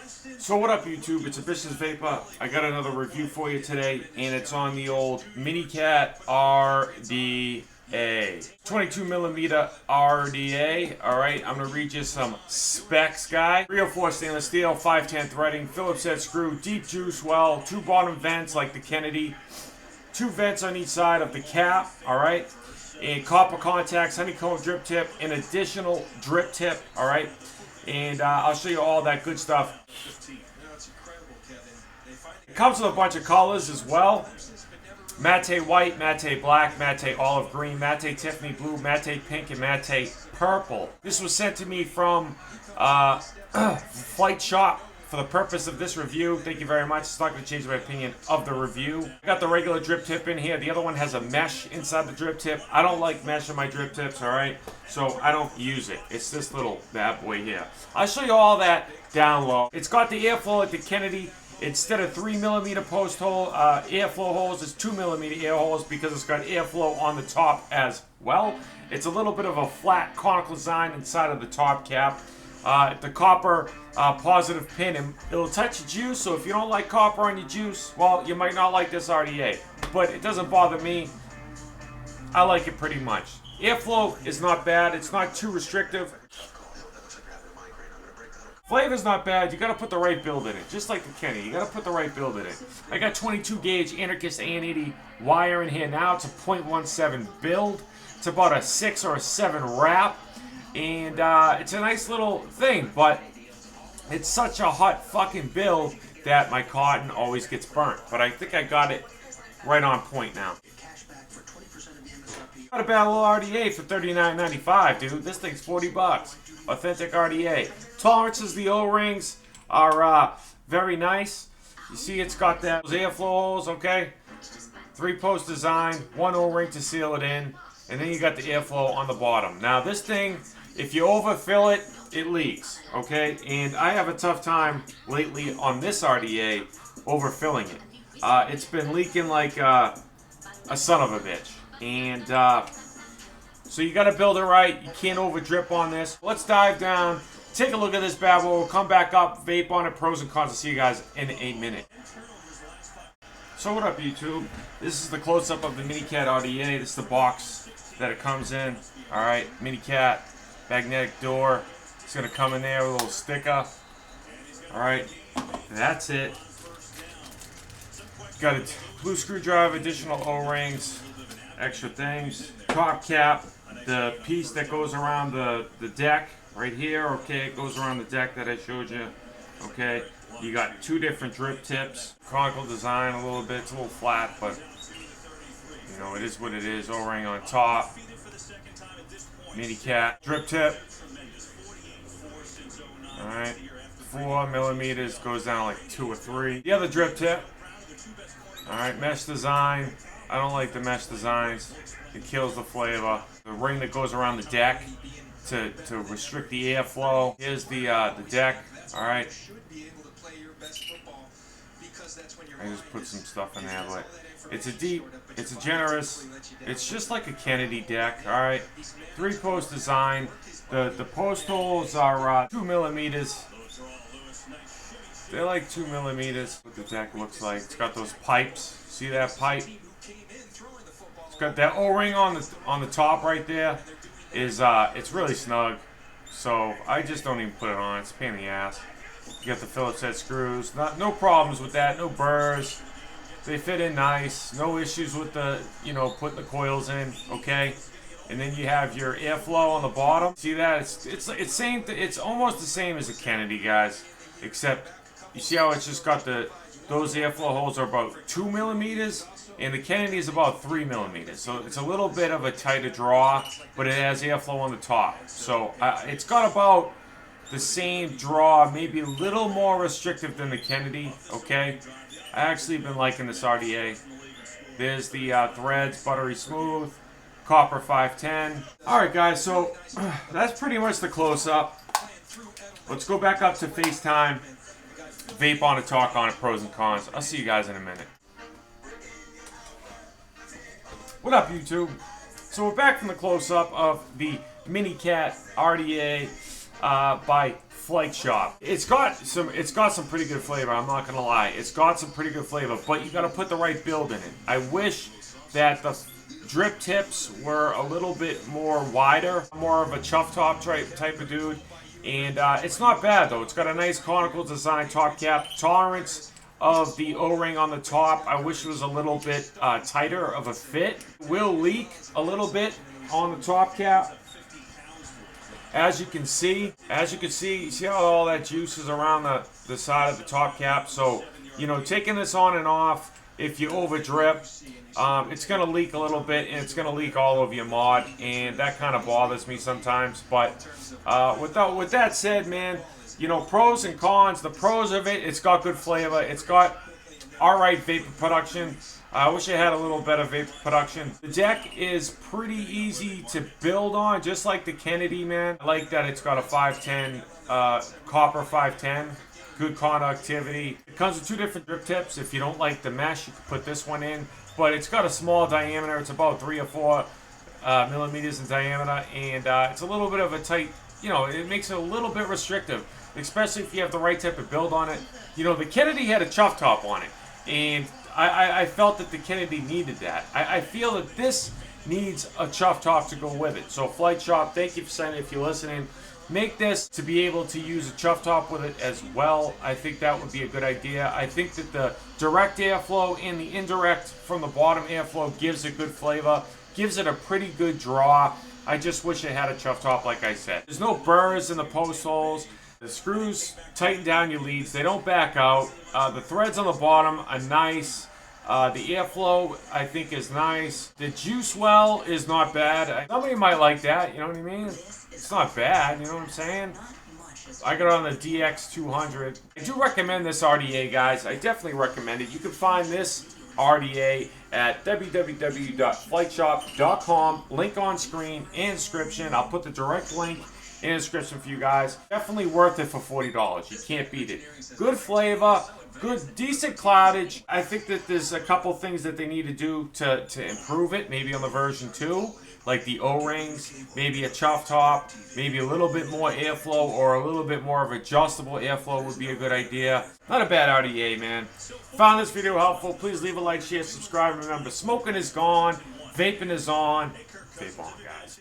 So what up YouTube, it's AmbitionZ VapeR. I got another review for you today, and it's on the old Minicat RDA. 22mm RDA, alright, I'm going to read you some specs, guy. 304 stainless steel, 510 threading, Phillips head screw, deep juice well, 2 bottom vents like the Kennedy, 2 vents on each side of the cap, alright, and copper contacts, honeycomb drip tip, an additional drip tip, alright. And I'll show you all that good stuff. It comes with a bunch of colors as well. Matte white, matte black, matte olive green, matte Tiffany blue, matte pink, and matte purple. This was sent to me from Flightshop for the purpose of this review. Thank you very much. It's not going to change my opinion of the review. I got the regular drip tip in here. The other one has a mesh inside the drip tip. I don't like mesh in my drip tips, alright? So I don't use it. It's this little bad boy here. I'll show you all that down low. It's got the airflow like the Kennedy. Instead of 3mm post hole airflow holes, it's 2mm air holes because it's got airflow on the top as well. It's a little bit of a flat conical design inside of the top cap. The copper positive pin, and it'll touch your juice, so if you don't like copper on your juice, well, you might not like this RDA. But it doesn't bother me. I like it pretty much. Airflow is not bad. It's not too restrictive. Flavor's not bad. You gotta put the right build in it. Just like the Kenny, you gotta put the right build in it. I got 22 gauge Anarchist A180 wire in here now. It's a 0.17 build. It's about a 6 or a 7 wrap. And it's a nice little thing, but it's such a hot fucking build that my cotton always gets burnt. But I think I got it right on point now. Got a bad little RDA for $39.95, dude. This thing's 40 bucks. Authentic RDA. Tolerances, the O-rings are very nice. You see it's got those airflow holes, okay? 3-post design, 1 O-ring to seal it in, and then you got the airflow on the bottom. Now this thing, if you overfill it, it leaks, okay? And I have a tough time lately on this RDA overfilling it. It's been leaking like a son of a bitch. And so you got to build it right. You can't over drip on this. Let's dive down, take a look at this bad boy. We'll come back up, vape on it, pros and cons. I'll see you guys in a minute. So what up YouTube? This is the close-up of the Minicat RDA. This is the box that it comes in. Alright, Minicat, magnetic door. It's going to come in there with a little sticker. Alright, that's it. Got a blue screwdriver, additional O-rings, extra things. Top cap, the piece that goes around the deck right here, okay, it goes around the deck that I showed you, okay. You got 2 different drip tips, conical design a little bit, it's a little flat, but you know, it is what it is. O-ring on top, Minicat drip tip, alright, 4mm, goes down like 2 or 3. The other drip tip, alright, mesh design. I don't like the mesh designs. It kills the flavor. The ring that goes around the deck to restrict the airflow. Here's the deck. Alright. I just put some stuff in there, but it's a deep, it's a generous, it's just like a Kennedy deck, alright. 3-post design. The post holes are 2mm. They're like 2mm. What the deck looks like. It's got those pipes. See that pipe? It's got that O-ring on the top right there. It's really snug. So I just don't even put it on. It's a pain in the ass. You got the Phillips head screws. No problems with that. No burrs. They fit in nice. No issues with the, you know, putting the coils in. Okay. And then you have your airflow on the bottom. See that? It's same. It's almost the same as a Kennedy, guys. Except you see how it's just got those airflow holes are about 2mm, and the Kennedy is about 3mm. So it's a little bit of a tighter draw, but it has airflow on the top. So it's got about the same draw, maybe a little more restrictive than the Kennedy. Okay, I actually been liking this RDA. There's the threads, buttery smooth, copper 510. All right, guys. So that's pretty much the close-up. Let's go back up to FaceTime. Vape on it, talk on it, pros and cons. I'll see you guys in a minute. What up, YouTube? So we're back from the close-up of the Minicat RDA by Flightshop. It's got some pretty good flavor, I'm not gonna lie. It's got some pretty good flavor, but you gotta put the right build in it. I wish that the drip tips were a little bit more wider, more of a chuff top type of dude. And it's not bad though. It's got a nice conical design top cap. Tolerance of the O-ring on the top, I wish it was a little bit tighter of a fit. Will leak a little bit on the top cap. As you can see, you see how all that juice is around the side of the top cap. So, you know, taking this on and off, if you over drip, it's going to leak a little bit, and it's going to leak all over your mod, and that kind of bothers me sometimes. But with that said, man, you know, pros and cons. The pros of it, it's got good flavor. It's got alright vapor production. I wish I had a little better vapor production. The deck is pretty easy to build on, just like the Kennedy, man. I like that it's got a 510, copper 510. Good conductivity. It comes with two different drip tips. If you don't like the mesh, you can put this one in. But it's got a small diameter. It's about 3 or 4 millimeters in diameter. And it's a little bit of a tight, you know, it makes it a little bit restrictive, especially if you have the right type of build on it. You know, the Kennedy had a chuff top on it. And I felt that the Kennedy needed that. I feel that this needs a chuff top to go with it. So Flightshop, thank you for sending it if you're listening. Make this to be able to use a chuff top with it as well. I think that would be a good idea. I think that the direct airflow and the indirect from the bottom airflow gives it good flavor, gives it a pretty good draw. I just wish it had a chuff top, like I said. There's no burrs in the post holes. The screws tighten down your leads. They don't back out. The threads on the bottom are nice. The airflow, I think, is nice. The juice well is not bad. Somebody might like that, you know what I mean? It's not bad, you know what I'm saying? I got it on the DX200. I do recommend this RDA, guys. I definitely recommend it. You can find this RDA at www.flightshop.com. Link on screen in description. I'll put the direct link in the description for you guys. Definitely worth it for $40. You can't beat it. Good flavor. Good, decent cloudage. I think that there's a couple things that they need to do to improve it, maybe on the version 2, like the O-rings, maybe a chuff top, maybe a little bit more airflow or a little bit more of adjustable airflow would be a good idea. Not a bad RDA, man. Found this video helpful. Please leave a like, share, subscribe, and remember, smoking is gone, vaping is on. Vape on, guys.